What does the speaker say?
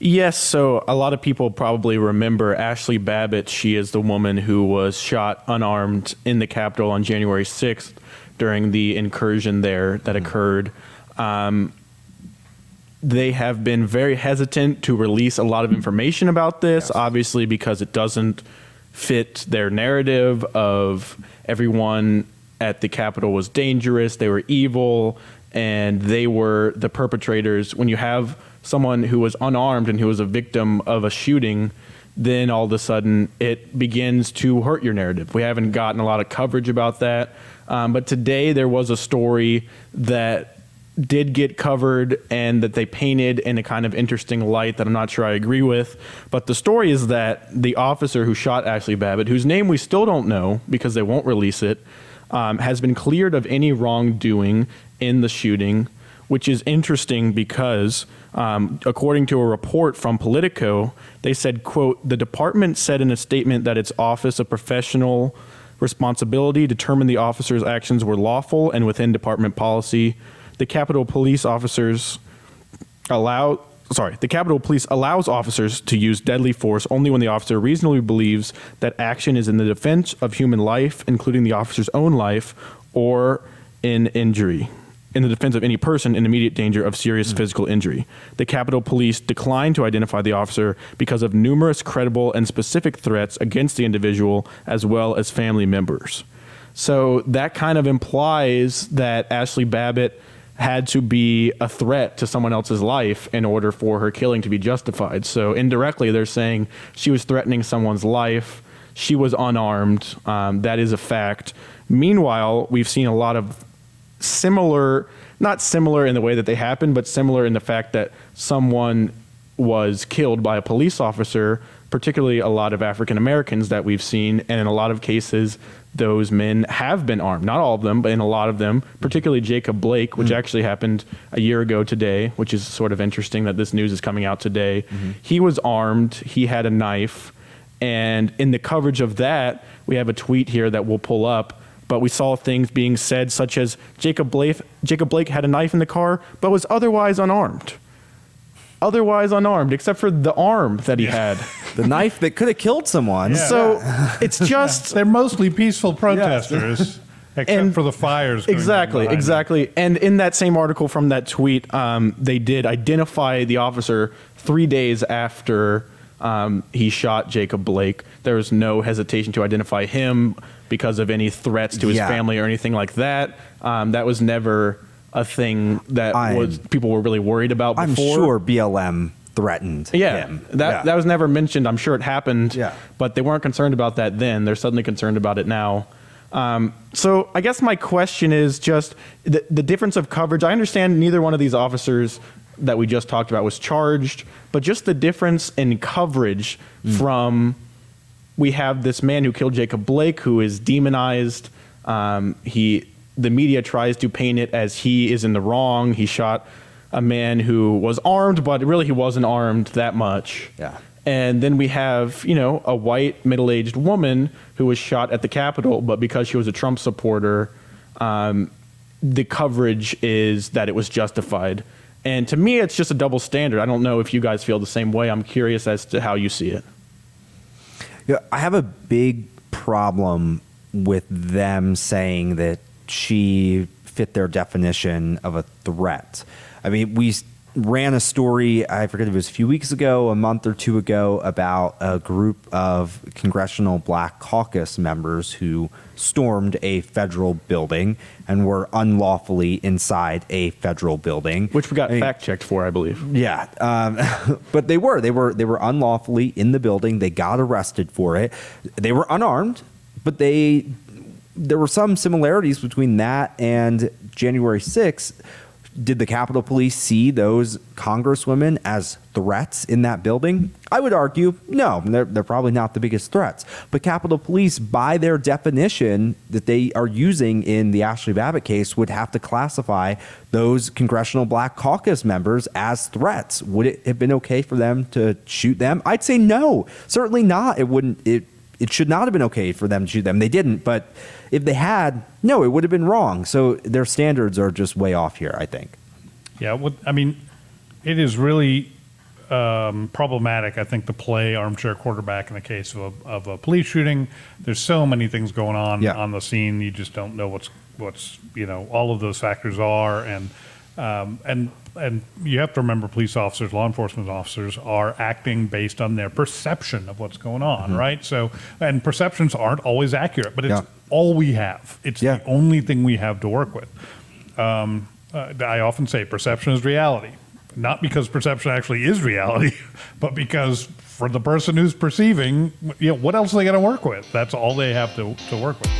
Yes, so a lot of people probably remember Ashley Babbitt. She is the woman who was shot unarmed in the Capitol on January 6th during the incursion there that occurred. They have been very hesitant to release a lot of information about this, obviously because it doesn't fit their narrative of everyone at the Capitol was dangerous, they were evil, and they were the perpetrators. When you have someone who was unarmed and who was a victim of a shooting, then all of a sudden it begins to hurt your narrative. We haven't gotten a lot of coverage about that. But today there was a story that did get covered and that they painted in a kind of interesting light that I'm not sure I agree with. But the story is that the officer who shot Ashley Babbitt, whose name we still don't know because they won't release it, has been cleared of any wrongdoing in the shooting, which is interesting because according to a report from Politico, they said, quote, "The department said in a statement that its Office of Professional Responsibility determined the officer's actions were lawful and within department policy. The Capitol Police allows officers to use deadly force only when the officer reasonably believes that action is in the defense of human life, including the officer's own life, or in the defense of any person in immediate danger of serious physical injury. The Capitol Police declined to identify the officer because of numerous credible and specific threats against the individual as well as family members." So that kind of implies that Ashley Babbitt had to be a threat to someone else's life in order for her killing to be justified. So indirectly, they're saying she was threatening someone's life. She was unarmed. That is a fact. Meanwhile, we've seen a lot of similar, not similar in the way that they happened, but similar in the fact that someone was killed by a police officer, particularly a lot of African Americans that we've seen. And in a lot of cases, those men have been armed. Not all of them, but in a lot of them, particularly Jacob Blake, which actually happened a year ago today, which is sort of interesting that this news is coming out today. He was armed. He had a knife. And in the coverage of that, we have a tweet here that we'll pull up. But we saw things being said such as Jacob Blake had a knife in the car, but was otherwise unarmed. Otherwise unarmed, except for the arm that he had. The knife that could have killed someone. Yeah. So it's just... They're mostly peaceful protesters, except for the fires. Exactly. And in that same article from that tweet, they did identify the officer 3 days after he shot Jacob Blake. There was no hesitation to identify him because of any threats to his family or anything like that. That was never a thing that people were really worried about before. I'm sure BLM threatened him. That was never mentioned. I'm sure it happened, but they weren't concerned about that then. They're suddenly concerned about it now. So I guess my question is just the difference of coverage. I understand neither one of these officers that we just talked about was charged, but just the difference in coverage from... We have this man who killed Jacob Blake who is demonized. The media tries to paint it as he is in the wrong. He shot a man who was armed, but really he wasn't armed that much. Yeah. And then we have, a white middle-aged woman who was shot at the Capitol, but because she was a Trump supporter, the coverage is that it was justified. And to me, it's just a double standard. I don't know if you guys feel the same way. I'm curious as to how you see it. Yeah, I have a big problem with them saying that she fit their definition of a threat. I mean, we ran a story, I forget if it was a few weeks ago, a month or two ago, about a group of Congressional Black Caucus members who stormed a federal building and were unlawfully inside a federal building. Which we got fact-checked for, I believe. Yeah. But they were unlawfully in the building. They got arrested for it. They were unarmed, but there were some similarities between that and January 6th. Did the Capitol Police see those congresswomen as threats in that building? I would argue, no, they're probably not the biggest threats. But Capitol Police, by their definition that they are using in the Ashley Babbitt case, would have to classify those Congressional Black Caucus members as threats. Would it have been okay for them to shoot them? I'd say no, certainly not. It should not have been okay for them to shoot them. They didn't, but if they had, no, it would have been wrong. So their standards are just way off here, I think. Yeah, I mean, it is really problematic, I think, to play armchair quarterback in the case of a police shooting. There's so many things going on Yeah. on the scene. You just don't know what's all of those factors are, and you have to remember, police officers, law enforcement officers are acting based on their perception of what's going on, right? So, and perceptions aren't always accurate, but it's all we have. It's the only thing we have to work with. I often say perception is reality, not because perception actually is reality, but because for the person who's perceiving, what else are they going to work with? That's all they have to work with.